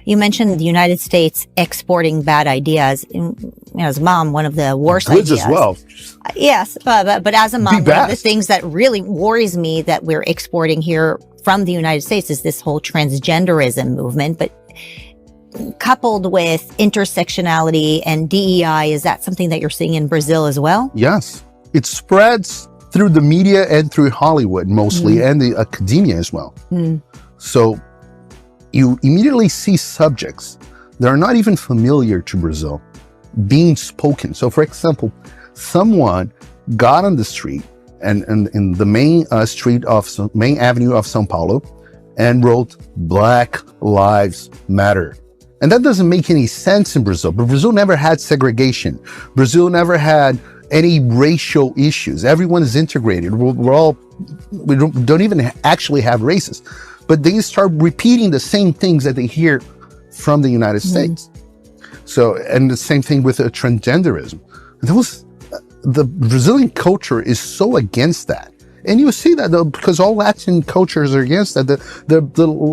You mentioned the United States exporting bad ideas. As a mom, one of the worst Goods ideas. as well. Yes, but as a mom, The one of the best. things that really worries me that we're exporting here from the United States is this whole transgenderism movement. But coupled with intersectionality and DEI, is that something that you're seeing in Brazil as well? Yes. It spreads through the media and through Hollywood mostly, and the academia as well. So you immediately see subjects that are not even familiar to Brazil being spoken. So for example, someone got on the street and in the main main avenue of São Paulo and wrote Black Lives Matter. And that doesn't make any sense in Brazil, but Brazil never had segregation. Brazil never had any racial issues. Everyone is integrated. We don't even actually have races, but they start repeating the same things that they hear from the United States. So, and the same thing with transgenderism. The Brazilian culture is so against that. And you see that because all Latin cultures are against that. The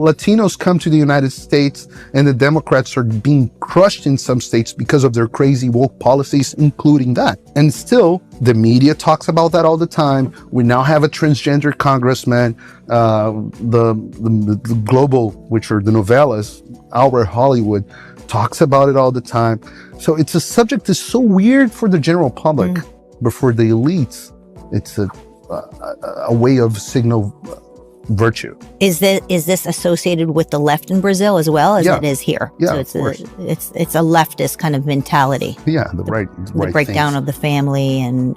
Latinos come to the United States and the Democrats are being crushed in some states because of their crazy woke policies, including that. And still, the media talks about that all the time. We now have a transgender congressman, the global, which are the novellas, our Hollywood, talks about it all the time. So it's a subject that's so weird for the general public, but for the elites, it's a way of signal virtue. Is this associated with the left in Brazil as well as it is here? Yeah, so it's a leftist kind of mentality. Yeah, the breakdown things. of the family and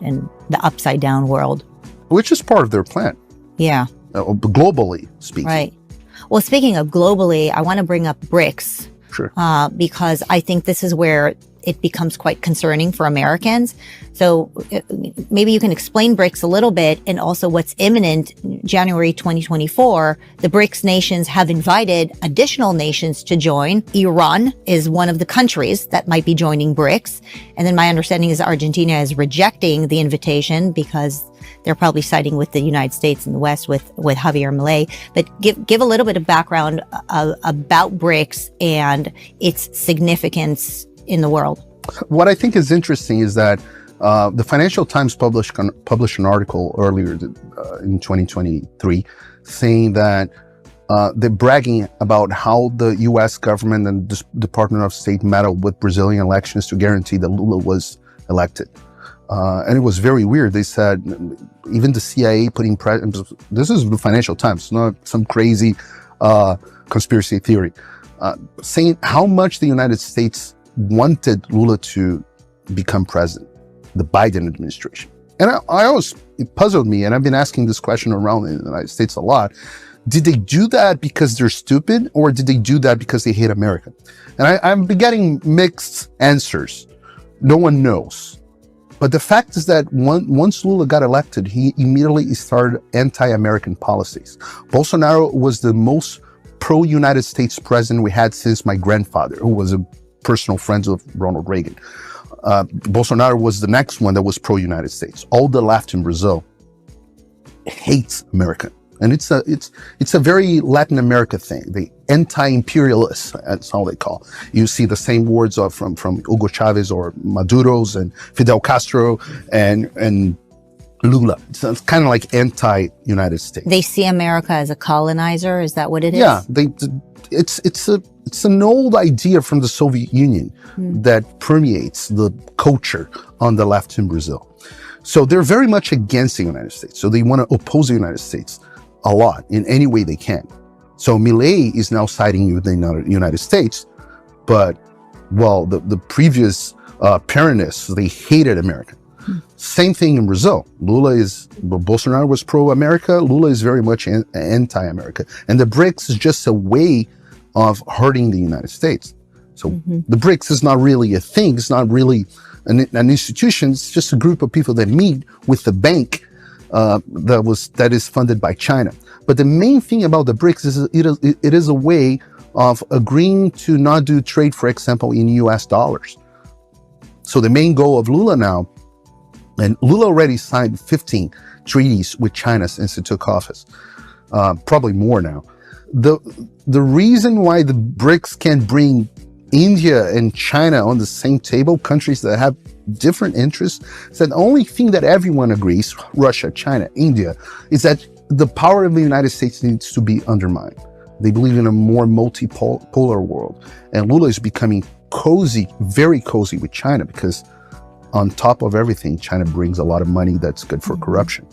the upside down world, which is part of their plan. Yeah, globally speaking. Right. Well, speaking of globally, I want to bring up BRICS. Sure. Because I think this is where it becomes quite concerning for Americans. So maybe you can explain BRICS a little bit, and also what's imminent. January 2024, the BRICS nations have invited additional nations to join. Iran is one of the countries that might be joining BRICS. And then my understanding is Argentina is rejecting the invitation because they're probably siding with the United States and the West with Javier Milei. But give a little bit of background about BRICS and its significance in the world. What I think is interesting is that the Financial Times published an article earlier in 2023 saying that they're bragging about how the U.S. government and the Department of State meddled with Brazilian elections to guarantee that Lula was elected. And it was very weird. They said even the C.I.A. putting this is the Financial Times, not some crazy conspiracy theory, saying how much the United States wanted Lula to become president, the Biden administration. And I always, it puzzled me, and I've been asking this question around in the United States a lot. Did they do that because they're stupid, or did they do that because they hate America? And I'm getting mixed answers. No one knows. But the fact is that once Lula got elected, he immediately started anti-American policies. Bolsonaro was the most pro-United States president we had since my grandfather, who was a personal friend of Ronald Reagan. Bolsonaro was the next one that was pro-United States. All the left in Brazil hates America. And it's a very Latin America thing. The anti-imperialists, that's all they call. You see the same words from Hugo Chavez or Maduro's and Fidel Castro and Lula. It's kind of like anti-United States. They see America as a colonizer. Is that what it is? Yeah, it's an old idea from the Soviet Union that permeates the culture on the left in Brazil. So they're very much against the United States. So they want to oppose the United States a lot in any way they can. So Milei is now siding with the United States, but well, the previous Peronists, they hated America. Same thing in Brazil. Bolsonaro was pro-America. Lula is very much anti-America. And the BRICS is just a way of hurting the United States. So the BRICS is not really a thing. It's not really an institution. It's just a group of people that meet with the bank that is funded by China. But the main thing about the BRICS is it is a way of agreeing to not do trade, for example, in US dollars. So the main goal of Lula now, and Lula already signed 15 treaties with China since he took office, probably more now. the reason why the BRICS can bring India and China on the same table, countries that have different interests, is that the only thing that everyone agrees, Russia, China, India, is that the power of the United States needs to be undermined. They believe in a more multipolar world. And Lula is becoming cozy, very cozy with China, because on top of everything, China brings a lot of money that's good for corruption.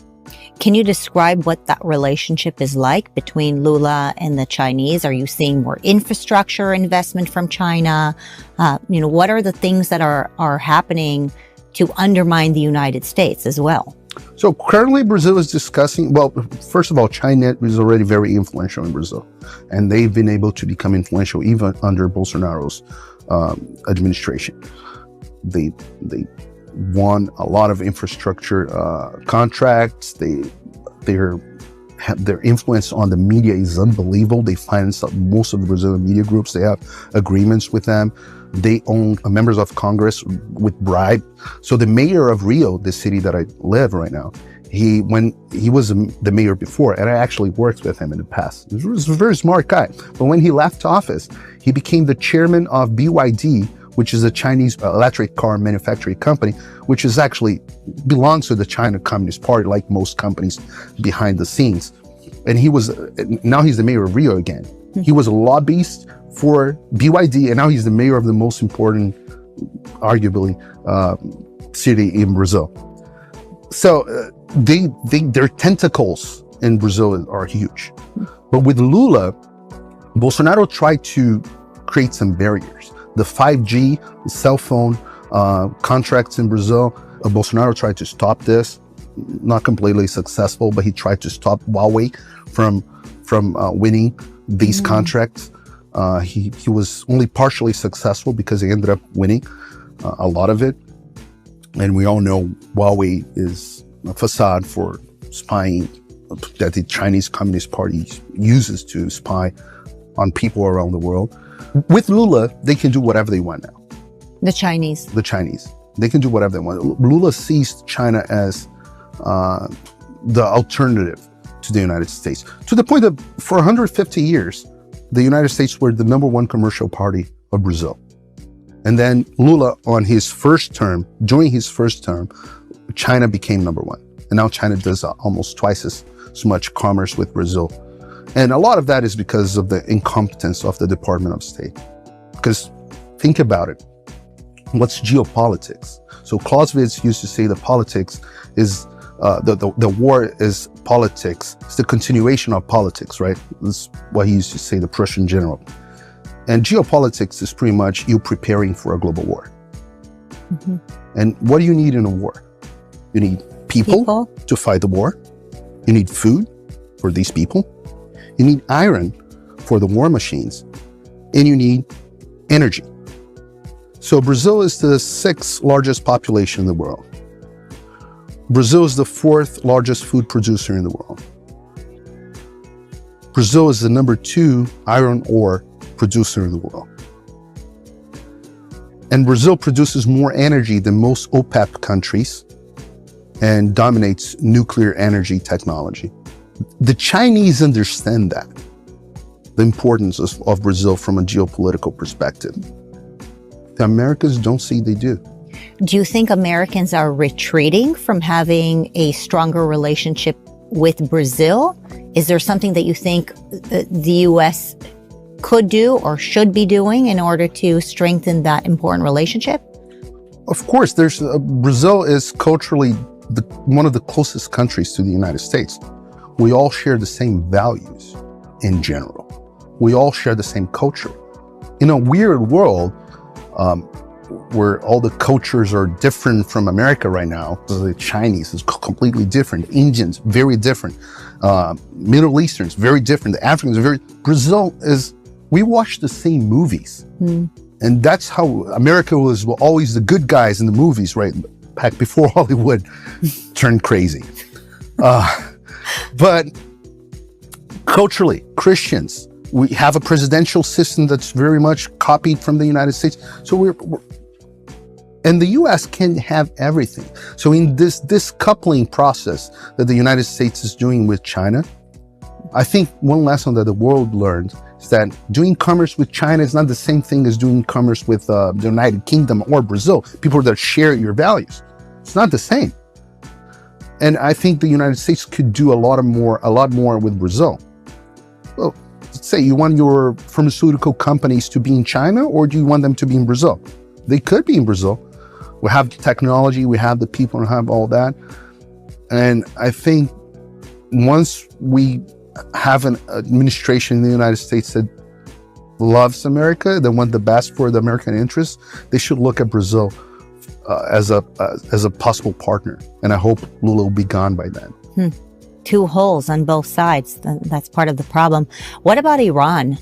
Can you describe what that relationship is like between Lula and the Chinese? Are you seeing more infrastructure investment from China? What are the things that are happening to undermine the United States as well? So currently Brazil is discussing, well, first of all, China is already very influential in Brazil, and they've been able to become influential even under Bolsonaro's administration. They won a lot of infrastructure contracts. Their influence on the media is unbelievable. They finance most of the Brazilian media groups. They have agreements with them. They own members of Congress with bribe. So the mayor of Rio, the city that I live right now, when he was the mayor before, and I actually worked with him in the past. He was a very smart guy. But when he left office, he became the chairman of BYD, which is a Chinese electric car manufacturing company, which is actually belongs to the China Communist Party, like most companies behind the scenes. And now he's the mayor of Rio again. He was a lobbyist for BYD, and now he's the mayor of the most important, arguably, city in Brazil. So their tentacles in Brazil are huge. But with Lula, Bolsonaro tried to create some barriers. The 5G, the cell phone contracts in Brazil, Bolsonaro tried to stop this. Not completely successful, but he tried to stop Huawei from winning these contracts. He was only partially successful because he ended up winning a lot of it. And we all know Huawei is a facade for spying that the Chinese Communist Party uses to spy on people around the world. With Lula, they can do whatever they want now. The Chinese. They can do whatever they want. Lula sees China as the alternative to the United States, to the point that for 150 years, the United States were the number one commercial party of Brazil. And then Lula, during his first term, China became number one. And now China does almost twice as much commerce with Brazil. And a lot of that is because of the incompetence of the Department of State. Because think about it. What's geopolitics? So Clausewitz used to say that politics is, the war is politics. It's the continuation of politics, right? That's what he used to say, the Prussian general. And geopolitics is pretty much you preparing for a global war. Mm-hmm. And what do you need in a war? You need people to fight the war. You need food for these people. You need iron for the war machines. And you need energy. So Brazil is the 6th largest population in the world. Brazil is the 4th largest food producer in the world. Brazil is the number 2 iron ore producer in the world. And Brazil produces more energy than most OPEC countries and dominates nuclear energy technology. The Chinese understand that, the importance of Brazil from a geopolitical perspective. The Americans don't see they do. Do you think Americans are retreating from having a stronger relationship with Brazil? Is there something that you think the U.S. could do or should be doing in order to strengthen that important relationship? Of course, Brazil is culturally one of the closest countries to the United States. We all share the same values in general. We all share the same culture. In a weird world, where all the cultures are different from America right now, the Chinese is completely different, Indians, very different, Middle Easterns, very different, the Africans are very, Brazil is, we watch the same movies. And that's how America was always the good guys in the movies, right? Back before Hollywood turned crazy. But culturally, Christians, we have a presidential system that's very much copied from the United States. So and the U.S. can have everything. So in this coupling process that the United States is doing with China, I think one lesson that the world learned is that doing commerce with China is not the same thing as doing commerce with the United Kingdom or Brazil, people that share your values. It's not the same. And I think the United States could do a lot more with Brazil. Well, let's say you want your pharmaceutical companies to be in China, or do you want them to be in Brazil? They could be in Brazil. We have the technology, we have the people, and have all that. And I think once we have an administration in the United States that loves America, that want the best for the American interests, they should look at Brazil as a possible partner. And I hope Lula will be gone by then. Two holes on both sides. That's part of the problem. What about Iran?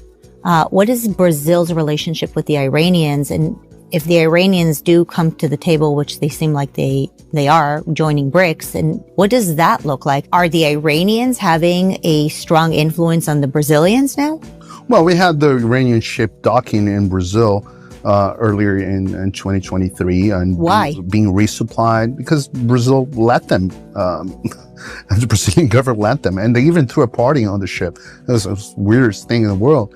What is Brazil's relationship with the Iranians? And if the Iranians do come to the table, which they seem like they are, joining BRICS, and what does that look like? Are the Iranians having a strong influence on the Brazilians now? Well, we had the Iranian ship docking in Brazil earlier in 2023. And why? Being resupplied, because Brazil let them. The Brazilian government let them. And they even threw a party on the ship. It was the weirdest thing in the world.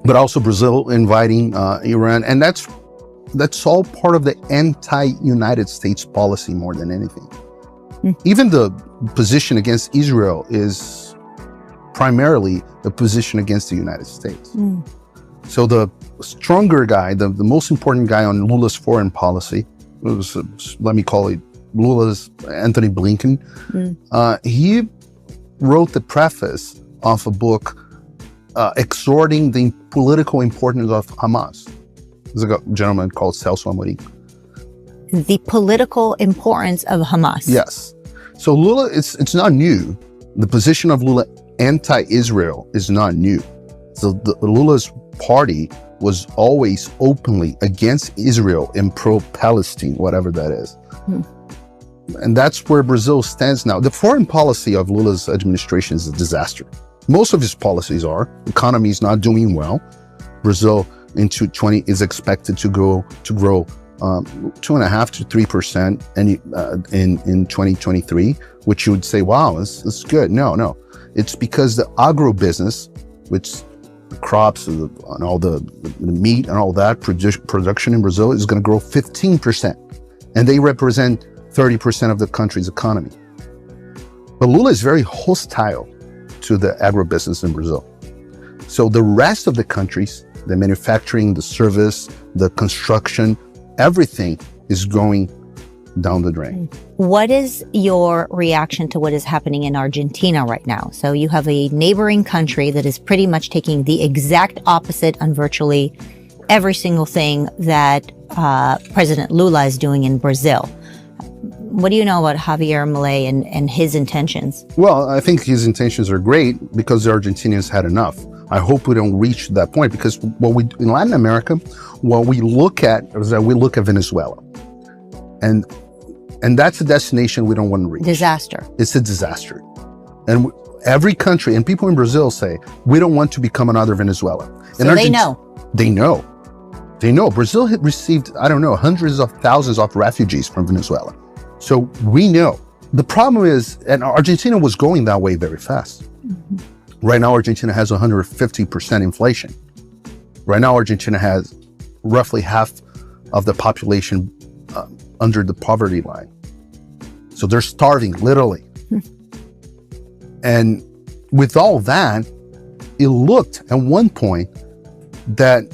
But also Brazil inviting Iran. And that's all part of the anti-United States policy more than anything. Even the position against Israel is primarily a position against the United States. So the stronger guy, the most important guy on Lula's foreign policy, was, let me call it Lula's Anthony Blinken. He wrote the preface of a book exhorting the political importance of Hamas. There's a gentleman called Celso Amorim. The political importance of Hamas. Yes. So Lula, it's not new. The position of Lula anti-Israel is not new. So Lula's party was always openly against Israel and pro-Palestine, whatever that is. And that's where Brazil stands now. The foreign policy of Lula's administration is a disaster. Most of his policies are. The economy is not doing well. Brazil in 2020 is expected to grow 2.5% to 3% in 2023, which you would say, wow, this is good. No. It's because the agro-business, which the crops and all the meat and all that production in Brazil is going to grow 15%. And they represent 30% of the country's economy. But Lula is very hostile to the agribusiness in Brazil. So the rest of the countries, the manufacturing, the service, the construction, everything is going down the drain. What is your reaction to what is happening in Argentina right now? So you have a neighboring country that is pretty much taking the exact opposite on virtually every single thing that President Lula is doing in Brazil. What do you know about Javier Milei and his intentions? Well, I think his intentions are great because the Argentinians had enough. I hope we don't reach that point, because in Latin America, what we look at is that we look at Venezuela. And that's a destination we don't want to reach. Disaster. It's a disaster. And every country, and people in Brazil say, we don't want to become another Venezuela. So they know. They know. Brazil had received, hundreds of thousands of refugees from Venezuela. So we know. The problem is, and Argentina was going that way very fast. Right now, Argentina has 150% inflation. Right now, Argentina has roughly half of the population under the poverty line. So they're starving, literally. And with all that, it looked at one point that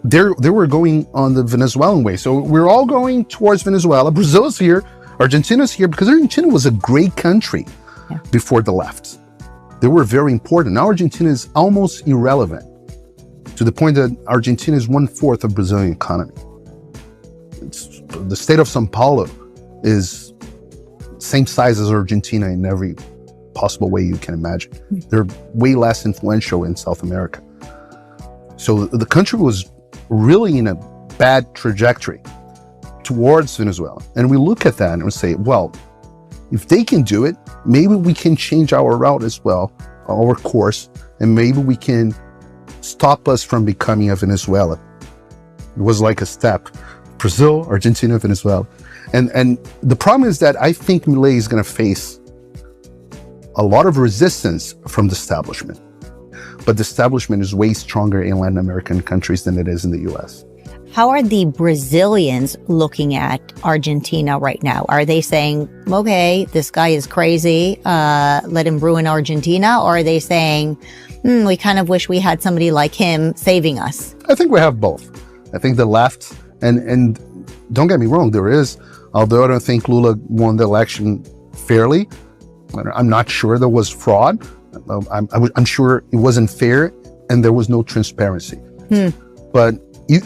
they were going on the Venezuelan way. So we're all going towards Venezuela. Brazil is here. Argentina's here, because Argentina was a great country before the left. They were very important. Now Argentina is almost irrelevant, to the point that Argentina is 1/4 of Brazilian economy. The state of São Paulo is same size as Argentina in every possible way you can imagine. They're way less influential in South America. So the country was really in a bad trajectory towards Venezuela. And we look at that and we say, well, if they can do it, maybe we can change our route as well, our course, and maybe we can stop us from becoming a Venezuela. It was like a step. Brazil, Argentina, Venezuela. And the problem is that I think Milei is going to face a lot of resistance from the establishment. But the establishment is way stronger in Latin American countries than it is in the US. How are the Brazilians looking at Argentina right now? Are they saying, okay, this guy is crazy, let him ruin Argentina? Or are they saying, we kind of wish we had somebody like him saving us? I think we have both. I think the left, and don't get me wrong, there is, although I don't think Lula won the election fairly, I'm not sure there was fraud. I'm sure it wasn't fair and there was no transparency. But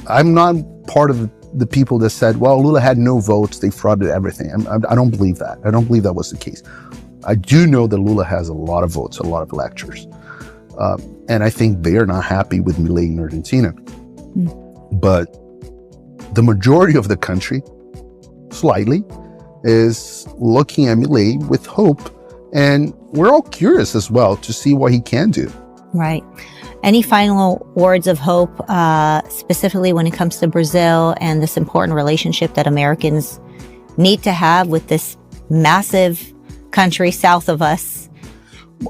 I'm not part of the people that said, well, Lula had no votes, they frauded everything. I don't believe that. I don't believe that was the case. I do know that Lula has a lot of votes, a lot of electors. And I think they are not happy with Milei in Argentina. But the majority of the country, slightly, is looking at Milei with hope. And we're all curious as well to see what he can do. Right. Any final words of hope, specifically when it comes to Brazil and this important relationship that Americans need to have with this massive country south of us?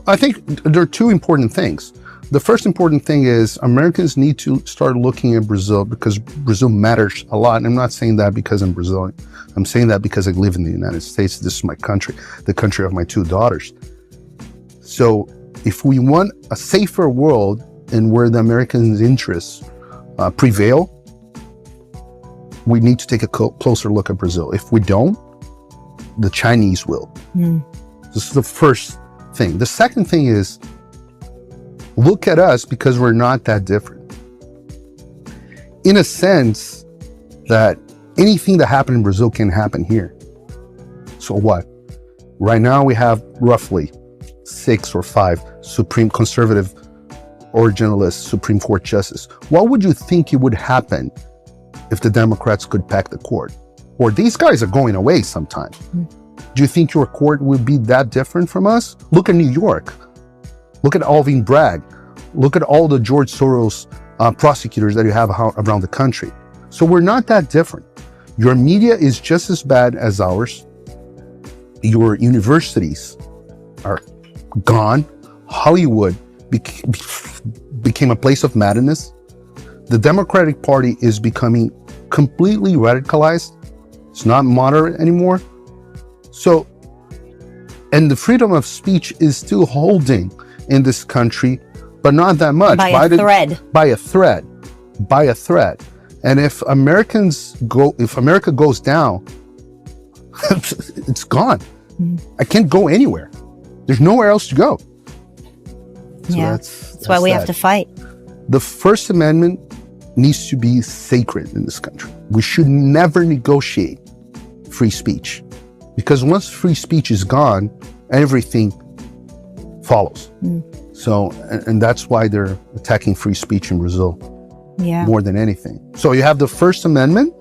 I think there are two important things. The first important thing is Americans need to start looking at Brazil because Brazil matters a lot. And I'm not saying that because I'm Brazilian. I'm saying that because I live in the United States. This is my country, the country of my two daughters. So if we want a safer world and where the Americans' interests prevail, we need to take a closer look at Brazil. If we don't, the Chinese will. This is the first thing. The second thing is, look at us because we're not that different. In a sense that anything that happened in Brazil can happen here. So what? Right now we have roughly 6 or 5 Supreme Conservative originalist Supreme Court justices. What would you think it would happen if the Democrats could pack the court? Or these guys are going away sometime. Do you think your court would be that different from us? Look at New York. Look at Alvin Bragg. Look at all the George Soros prosecutors that you have around the country. So we're not that different. Your media is just as bad as ours. Your universities are gone. Hollywood became a place of madness. The Democratic Party is becoming completely radicalized. It's not moderate anymore. So, and the freedom of speech is still holding in this country, but not that much. By a thread. And if America goes down, it's gone. I can't go anywhere. There's nowhere else to go. So that's why we have to fight. The First Amendment needs to be sacred in this country. We should never negotiate free speech, because once free speech is gone, everything follows. So, and that's why they're attacking free speech in Brazil more than anything. So you have the First Amendment,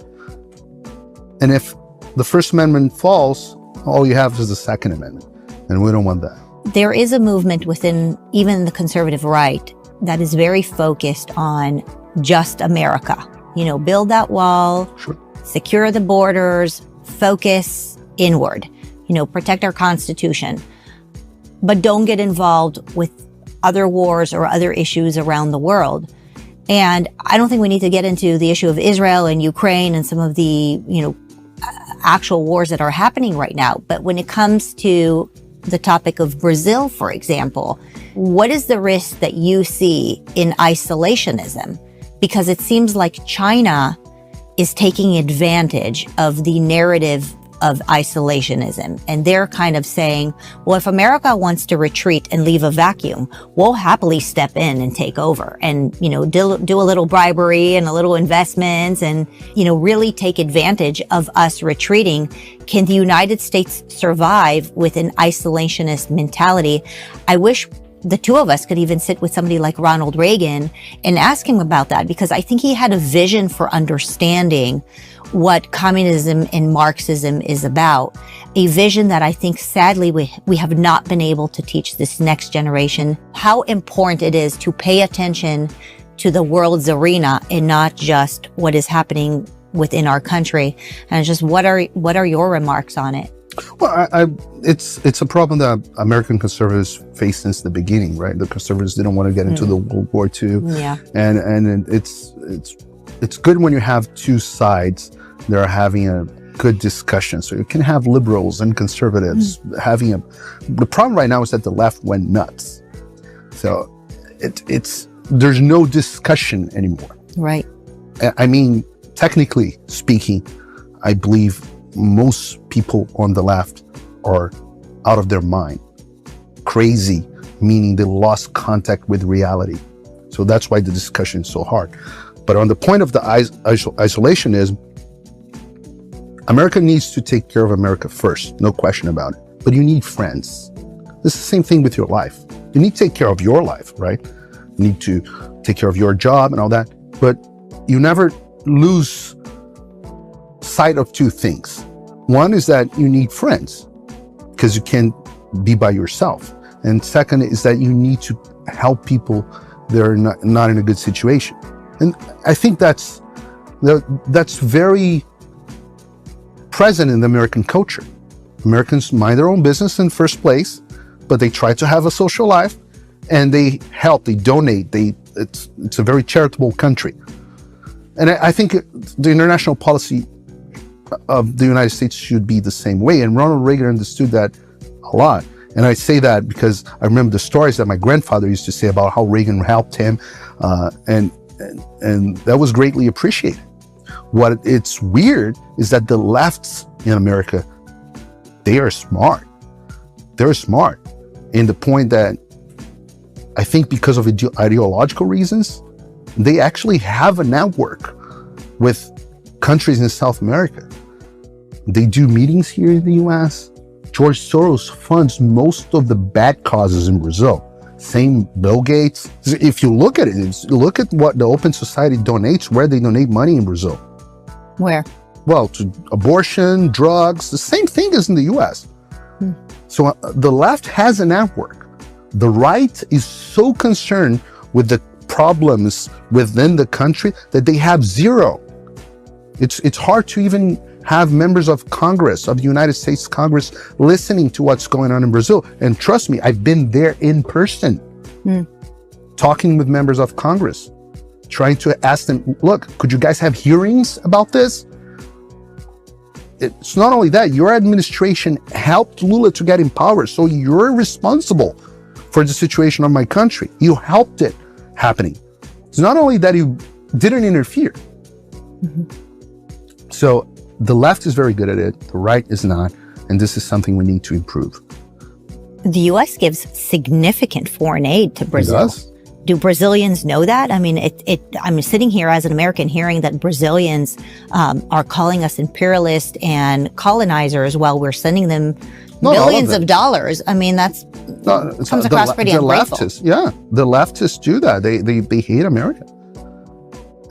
and if the First Amendment falls, all you have is the Second Amendment, and we don't want that. There is a movement within even the conservative right that is very focused on just America. You know, build that wall, secure the borders, focus inward, you know, protect our Constitution, but don't get involved with other wars or other issues around the world. And I don't think we need to get into the issue of Israel and Ukraine and some of the, you know, actual wars that are happening right now. But when it comes to the topic of Brazil, for example, what is the risk that you see in isolationism? Because it seems like China is taking advantage of the narrative of isolationism. And they're kind of saying, well, if America wants to retreat and leave a vacuum, we'll happily step in and take over and, you know, do a little bribery and a little investments and, you know, really take advantage of us retreating. Can the United States survive with an isolationist mentality? I wish the two of us could even sit with somebody like Ronald Reagan and ask him about that, because I think he had a vision for understanding what communism and Marxism is about. A vision that I think sadly we have not been able to teach this next generation how important it is to pay attention to the world's arena and not just what is happening within our country. And just what are your remarks on it? Well, it's a problem that American conservatives faced since the beginning, right? The conservatives didn't want to get into the World War II, and it's good when you have two sides that are having a good discussion. So you can have liberals and conservatives having a. The problem right now is that the left went nuts. So there's no discussion anymore. Right. I mean, technically speaking, I believe most people on the left are out of their mind. Crazy, meaning they lost contact with reality. So that's why the discussion is so hard. But on the point of the isolation is, America needs to take care of America first, no question about it. But you need friends. It's the same thing with your life. You need to take care of your life, right? You need to take care of your job and all that. But you never lose sight of two things. One is that you need friends because you can't be by yourself. And second is that you need to help people that are not in a good situation. And I think that's very present in the American culture. Americans mind their own business in first place, but they try to have a social life and they help, they donate, it's a very charitable country. And I think the international policy of the United States should be the same way. And Ronald Reagan understood that a lot. And I say that because I remember the stories that my grandfather used to say about how Reagan helped him, and that was greatly appreciated. What it's weird is that the lefts in America, they are smart. They're smart in the point that I think because of ideological reasons, they actually have a network with countries in South America. They do meetings here in the US. George Soros funds most of the bad causes in Brazil. Same Bill Gates. If you look at it, look at what the Open Society donates, where they donate money in Brazil. Where? Well, to abortion, drugs, the same thing as in the US. So the left has a network. The right is so concerned with the problems within the country that they have zero. It's hard to even have members of Congress, of the United States Congress, listening to what's going on in Brazil. And trust me, I've been there in person, talking with members of Congress, trying to ask them, look, could you guys have hearings about this? It's not only that, your administration helped Lula to get in power, so you're responsible for the situation of my country. You helped it happening. It's not only that you didn't interfere. So the left is very good at it, the right is not, and this is something we need to improve. The U.S. gives significant foreign aid to Brazil. It does? Do Brazilians know that? I mean, I'm sitting here as an American hearing that Brazilians are calling us imperialist and colonizers while we're sending them billions of dollars. I mean, comes across pretty ungrateful. The leftists do that. They hate America.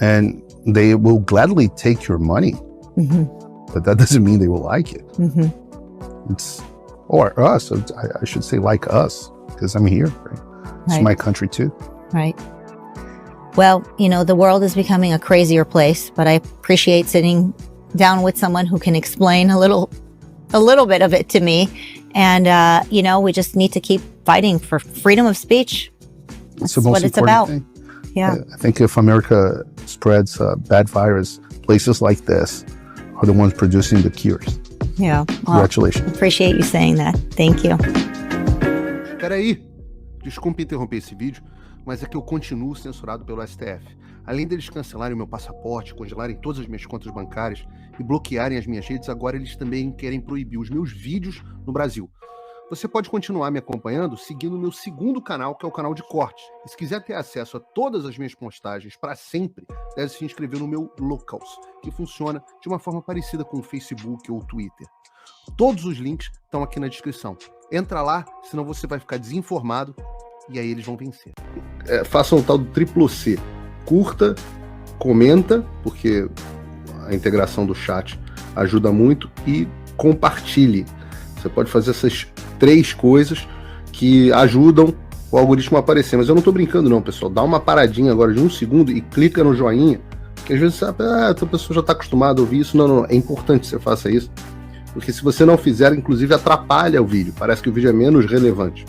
And they will gladly take your money. But that doesn't mean they will like it. Or us. I should say like us, because I'm here. Right? It's my country too. Right. Well, the world is becoming a crazier place, but I appreciate sitting down with someone who can explain a little bit of it to me. And, we just need to keep fighting for freedom of speech. That's what it's about. Thing. Yeah. I think if America spreads bad virus, places like this are the ones producing the cures. Yeah. Congratulations. Appreciate you saying that. Thank you. Peraí, desculpe interromper esse vídeo, mas é que eu continuo censurado pelo STF. Além deles cancelarem o meu passaporte, congelarem todas as minhas contas bancárias e bloquearem as minhas redes, agora eles também querem proibir os meus vídeos no Brasil. Você pode continuar me acompanhando seguindo o meu segundo canal, que é o canal de cortes. E se quiser ter acesso a todas as minhas postagens para sempre, deve se inscrever no meu Locals, que funciona de uma forma parecida com o Facebook ou o Twitter. Todos os links estão aqui na descrição. Entra lá, senão você vai ficar desinformado e aí eles vão vencer. Façam o tal do triplo C. Curta, comenta, porque a integração do chat ajuda muito, e compartilhe. Você pode fazer essas 3 coisas que ajudam o algoritmo a aparecer. Mas eu não estou brincando não, pessoal. Dá uma paradinha agora de 1 segundo e clica no joinha, que às vezes a pessoa já está acostumada a ouvir isso. Não, é importante que você faça isso. porque se você não fizer, inclusive atrapalha o vídeo, parece que o vídeo é menos relevante.